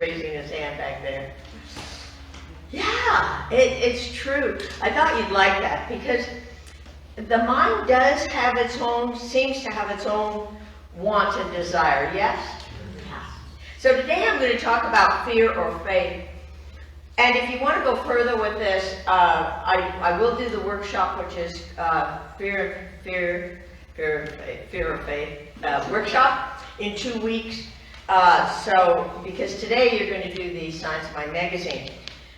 raising his hand back there. Yeah, it's true. I thought you'd like that because the mind does have its own, seems to have its own want and desire, yes? Yeah. So today I'm going to talk about fear or faith. And if you want to go further with this, I will do the workshop, which is fear or faith workshop in 2 weeks. Because today you're going to do the Science of Mind magazine.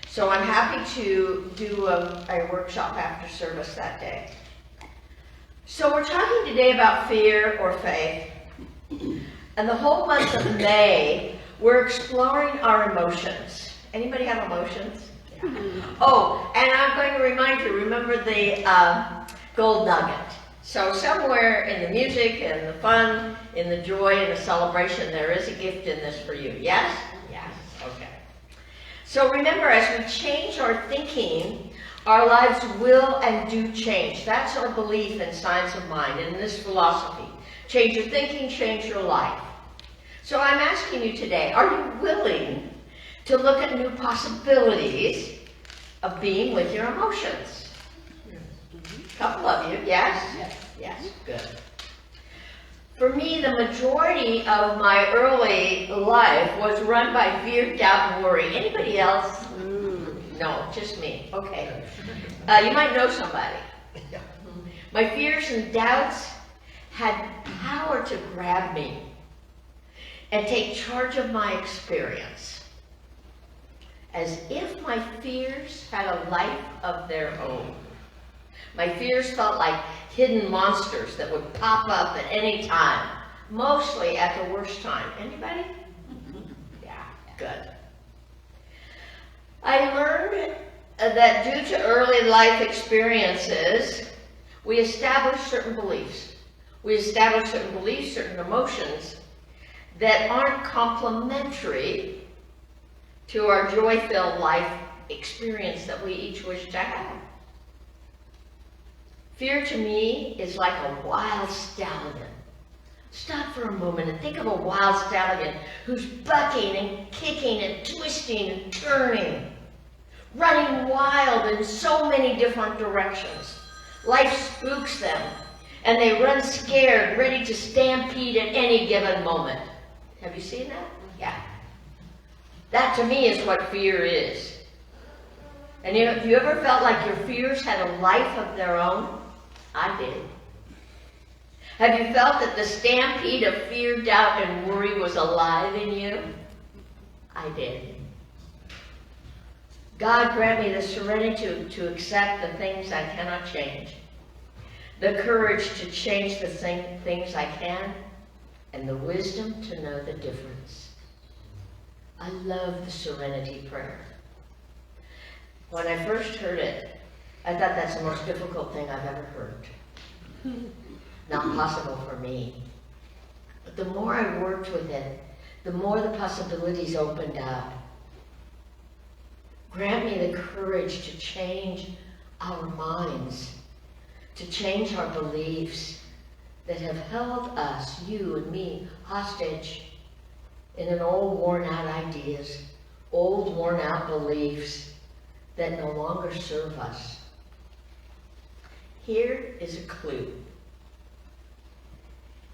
So I'm happy to do a workshop after service that day. So we're talking today about fear or faith. And the whole month of May, we're exploring our emotions. Anybody have emotions? Yeah. Oh, and I'm going to remind you, remember the gold nugget. So somewhere in the music and the fun, in the joy and the celebration, there is a gift in this for you. Yes? Yes. Okay. So remember, as we change our thinking, our lives will and do change. That's our belief in Science of Mind and in this philosophy. Change your thinking, change your life. So I'm asking you today, are you willing to look at new possibilities of being with your emotions? A couple of you, yes? Yes, good. For me, the majority of my early life was run by fear, doubt, and worry. Anybody else? No, just me. Okay. You might know somebody. My fears and doubts had power to grab me and take charge of my experience, as if my fears had a life of their own. My fears felt like hidden monsters that would pop up at any time, mostly at the worst time. Anybody? Yeah, good. I learned that due to early life experiences, we establish certain beliefs. We establish certain beliefs, certain emotions that aren't complementary to our joy-filled life experience that we each wish to have. Fear to me is like a wild stallion. Stop for a moment and think of a wild stallion who's bucking and kicking and twisting and turning, running wild in so many different directions. Life spooks them, and they run scared, ready to stampede at any given moment. Have you seen that? Yeah. That to me is what fear is. And have you ever felt like your fears had a life of their own? I did. Have you felt that the stampede of fear, doubt, and worry was alive in you? I did. God grant me the serenity to accept the things I cannot change, the courage to change the things I can, and the wisdom to know the difference. I love the serenity prayer. When I first heard it, I thought that's the most difficult thing I've ever heard. Not possible for me. But the more I worked with it, the more the possibilities opened up. Grant me the courage to change our minds, to change our beliefs that have held us, you and me, hostage in an old worn-out ideas, old worn-out beliefs that no longer serve us. Here is a clue.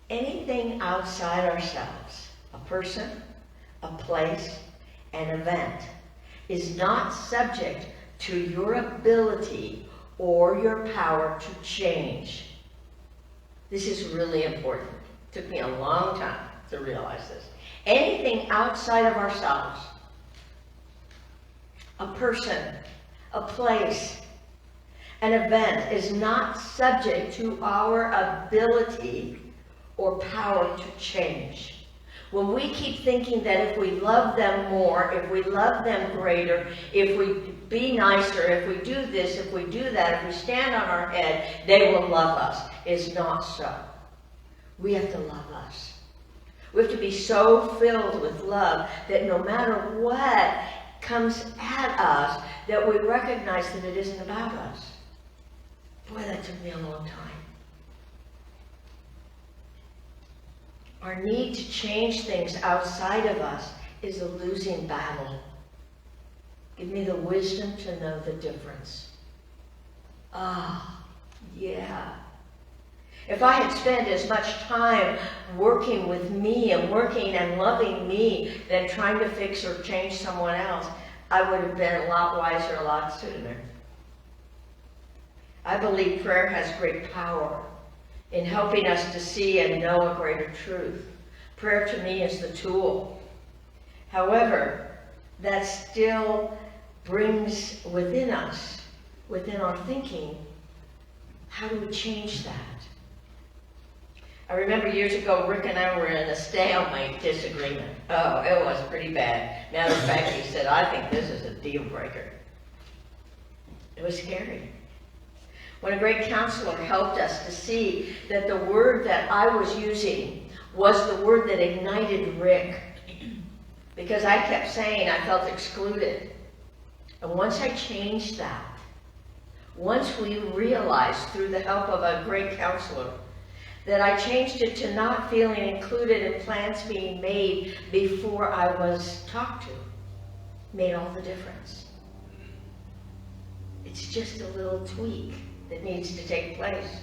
Anything outside ourselves, a person, a place, an event, is not subject to your ability or your power to change. This is really important. It took me a long time to realize this. Anything outside of ourselves, a person, a place, an event, is not subject to our ability or power to change. When we keep thinking that if we love them more, if we love them greater, if we be nicer, if we do this, if we do that, if we stand on our head, they will love us. It's not so. We have to love us. We have to be so filled with love that no matter what comes at us, that we recognize that it isn't about us. Boy, that took me a long time. Our need to change things outside of us is a losing battle. Give me the wisdom to know the difference. Yeah. If I had spent as much time working with me and working and loving me than trying to fix or change someone else, I would have been a lot wiser a lot sooner. I believe prayer has great power in helping us to see and know a greater truth. Prayer to me is the tool. However, that still brings within us, within our thinking, how do we change that? I remember years ago, Rick and I were in a stalemate disagreement. Oh, it was pretty bad. Matter of fact, he said, I think this is a deal breaker. It was scary. When a great counselor helped us to see that the word that I was using was the word that ignited Rick. Because I kept saying I felt excluded. And once I changed that, once we realized through the help of a great counselor that I changed it to not feeling included in plans being made before I was talked to, made all the difference. It's just a little tweak that needs to take place.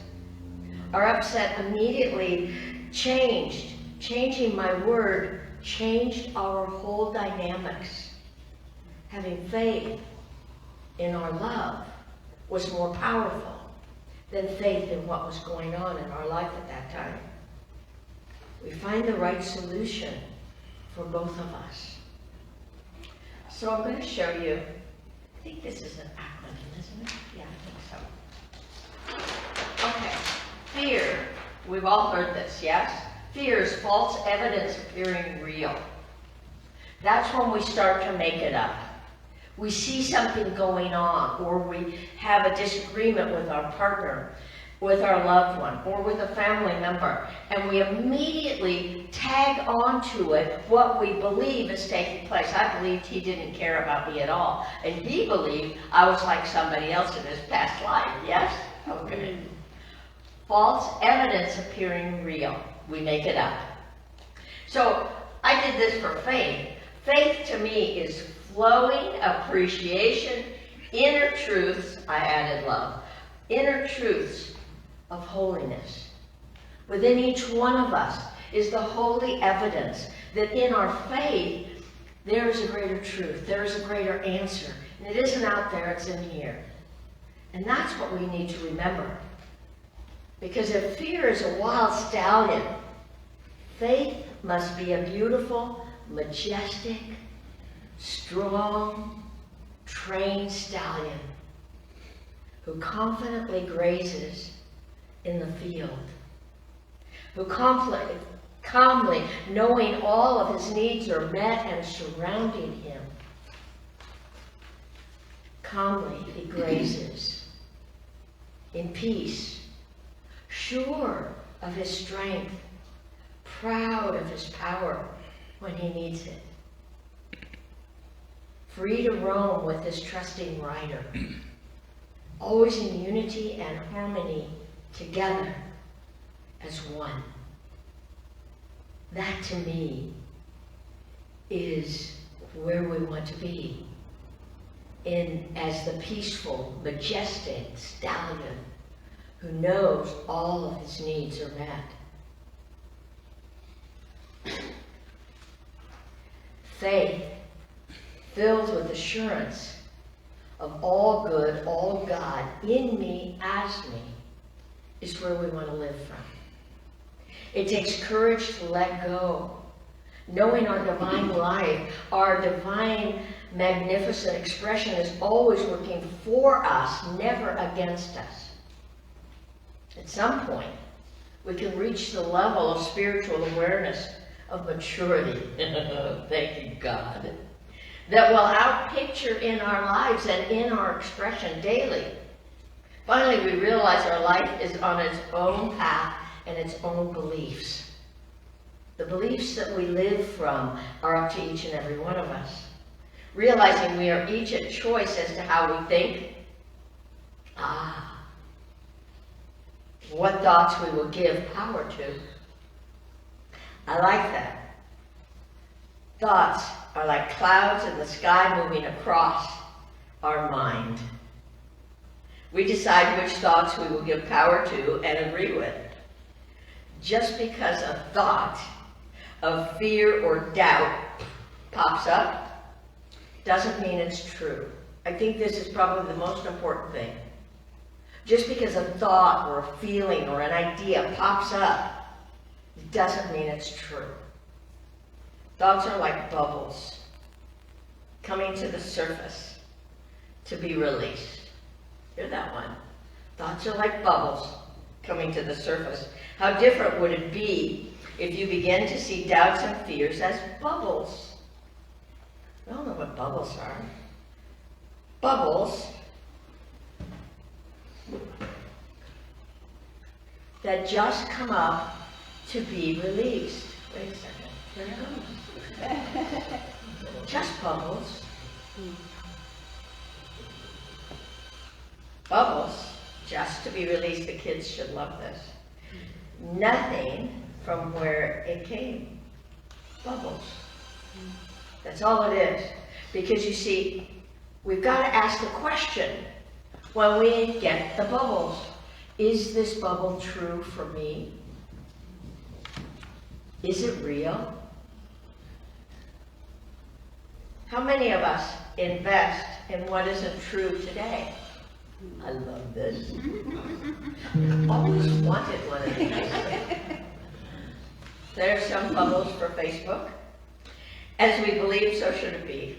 Our upset immediately changed. Changing my word changed our whole dynamics. Having faith in our love was more powerful than faith in what was going on in our life at that time. We find the right solution for both of us. So I'm going to show you, I think this is an acronym, isn't it? Yeah, I think so. Okay, fear, we've all heard this, yes? Fear is false evidence appearing real. That's when we start to make it up. We see something going on, or we have a disagreement with our partner, with our loved one, or with a family member, and we immediately tag onto it what we believe is taking place. I believed he didn't care about me at all, and he believed I was like somebody else in his past life, yes? Okay. False evidence appearing real. We make it up. So I did this for faith. Faith to me is flowing appreciation, inner truths, I added love, inner truths of holiness. Within each one of us is the holy evidence that in our faith, there is a greater truth, there is a greater answer. And it isn't out there, it's in here. And that's what we need to remember. Because if fear is a wild stallion, faith must be a beautiful, majestic, strong, trained stallion who confidently grazes in the field, who calmly, knowing all of his needs are met and surrounding him, calmly he grazes in peace, sure of his strength, proud of his power when he needs it, free to roam with his trusting rider, always in unity and harmony together as one. That to me is where we want to be, as the peaceful, majestic stallion who knows all of his needs are met. Faith, filled with assurance of all good, all God, in me, as me, is where we want to live from. It takes courage to let go, knowing our divine life, our divine magnificent expression is always working for us, never against us. At some point, we can reach the level of spiritual awareness of maturity, thank you God, that will outpicture in our lives and in our expression daily. Finally, we realize our life is on its own path and its own beliefs. The beliefs that we live from are up to each and every one of us. Realizing we are each at choice as to how we think, what thoughts we will give power to. I like that. Thoughts are like clouds in the sky moving across our mind. We decide which thoughts we will give power to and agree with. Just because a thought of fear or doubt pops up doesn't mean it's true. I think this is probably the most important thing. Just because a thought or a feeling or an idea pops up, it doesn't mean it's true. Thoughts are like bubbles coming to the surface to be released. Hear that one? Thoughts are like bubbles coming to the surface. How different would it be if you began to see doubts and fears as bubbles? We all know what bubbles are. Bubbles that just come up to be released. Wait a second. Here it goes. Just bubbles. Bubbles, just to be released. The kids should love this. Nothing from where it came. Bubbles. That's all it is. Because you see, we've got to ask the question when we get the bubbles. Is this bubble true for me? Is it real? How many of us invest in what isn't true today? I love this. Always wanted one of these. There's some bubbles for Facebook. As we believe, so should it be.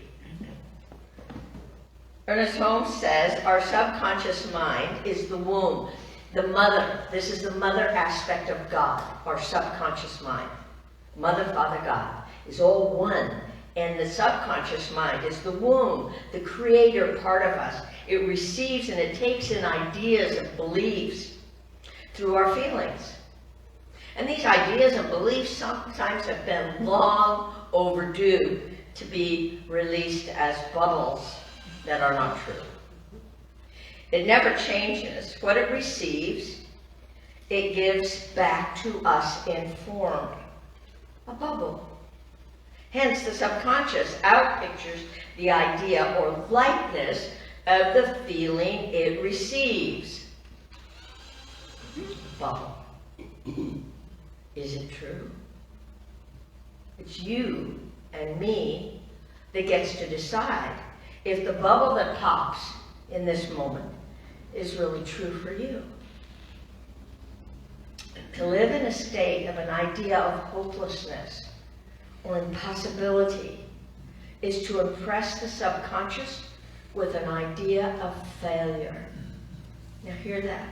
Ernest Holmes says our subconscious mind is the womb, the mother. This is the mother aspect of God, our subconscious mind. Mother, Father, God is all one. And the subconscious mind is the womb, the creator part of us. It receives and it takes in ideas and beliefs through our feelings. And these ideas and beliefs sometimes have been long overdue to be released as bubbles that are not true. It never changes. What it receives, it gives back to us in form. A bubble. Hence, the subconscious outpictures the idea or likeness of the feeling it receives. Bubble. Is it true? It's you and me that gets to decide if the bubble that pops in this moment is really true for you. To live in a state of an idea of hopelessness or impossibility is to impress the subconscious with an idea of failure. Now hear that.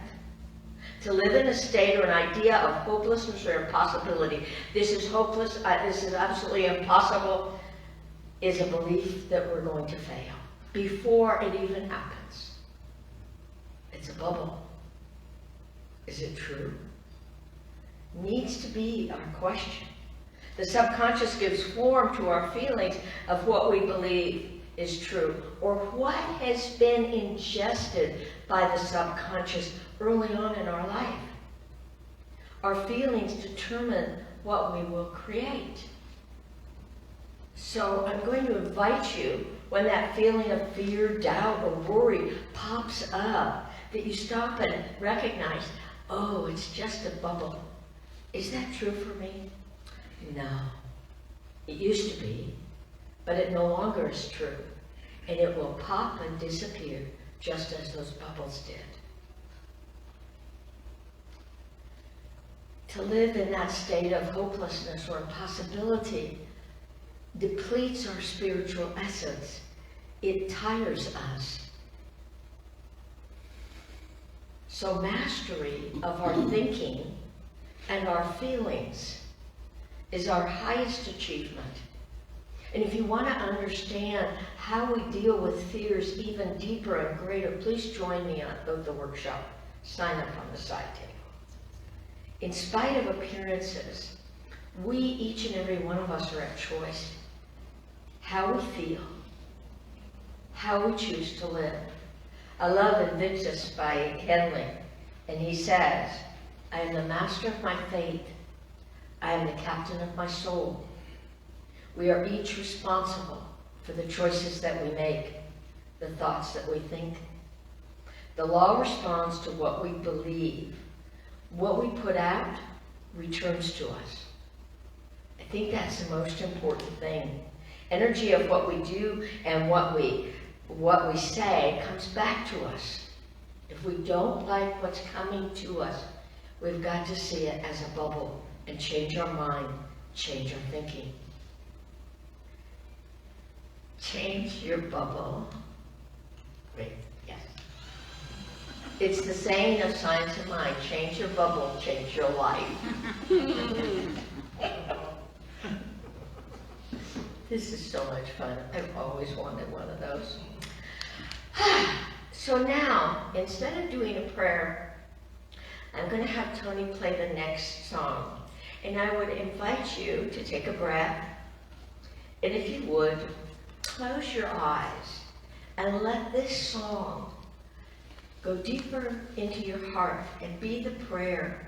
To live in a state or an idea of hopelessness or impossibility, this is hopeless, this is absolutely impossible, is a belief that we're going to fail before it even happens. It's a bubble. Is it true? Needs to be our question. The subconscious gives form to our feelings of what we believe is true, or what has been ingested by the subconscious early on in our life. Our feelings determine what we will create. So I'm going to invite you, when that feeling of fear, doubt, or worry pops up, that you stop and recognize, oh, it's just a bubble. Is that true for me? No. It used to be, but it no longer is true. And it will pop and disappear just as those bubbles did. To live in that state of hopelessness or impossibility depletes our spiritual essence. It tires us. So mastery of our thinking and our feelings is our highest achievement. And if you want to understand how we deal with fears even deeper and greater, please join me on the workshop. Sign up on the side table. In spite of appearances, we, each and every one of us, are at choice. How we feel, how we choose to live. I love Invictus by Henley, and he says, I am the master of my fate. I am the captain of my soul. We are each responsible for the choices that we make, the thoughts that we think. The law responds to what we believe. What we put out returns to us. I think that's the most important thing. Energy of what we do and what we say comes back to us. If we don't like what's coming to us, we've got to see it as a bubble and change our mind, change our thinking. Change your bubble. Great, yes. It's the saying of Science of Mind, change your bubble, change your life. This is so much fun. I've always wanted one of those. So now, instead of doing a prayer, I'm going to have Tony play the next song. And I would invite you to take a breath. And if you would, close your eyes and let this song go deeper into your heart and be the prayer.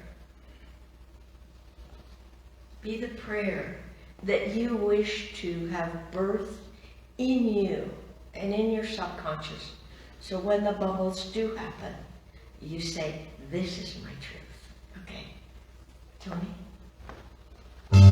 Be the prayer that you wish to have birthed in you and in your subconscious. So when the bubbles do happen, you say, this is my truth. Okay, Tony?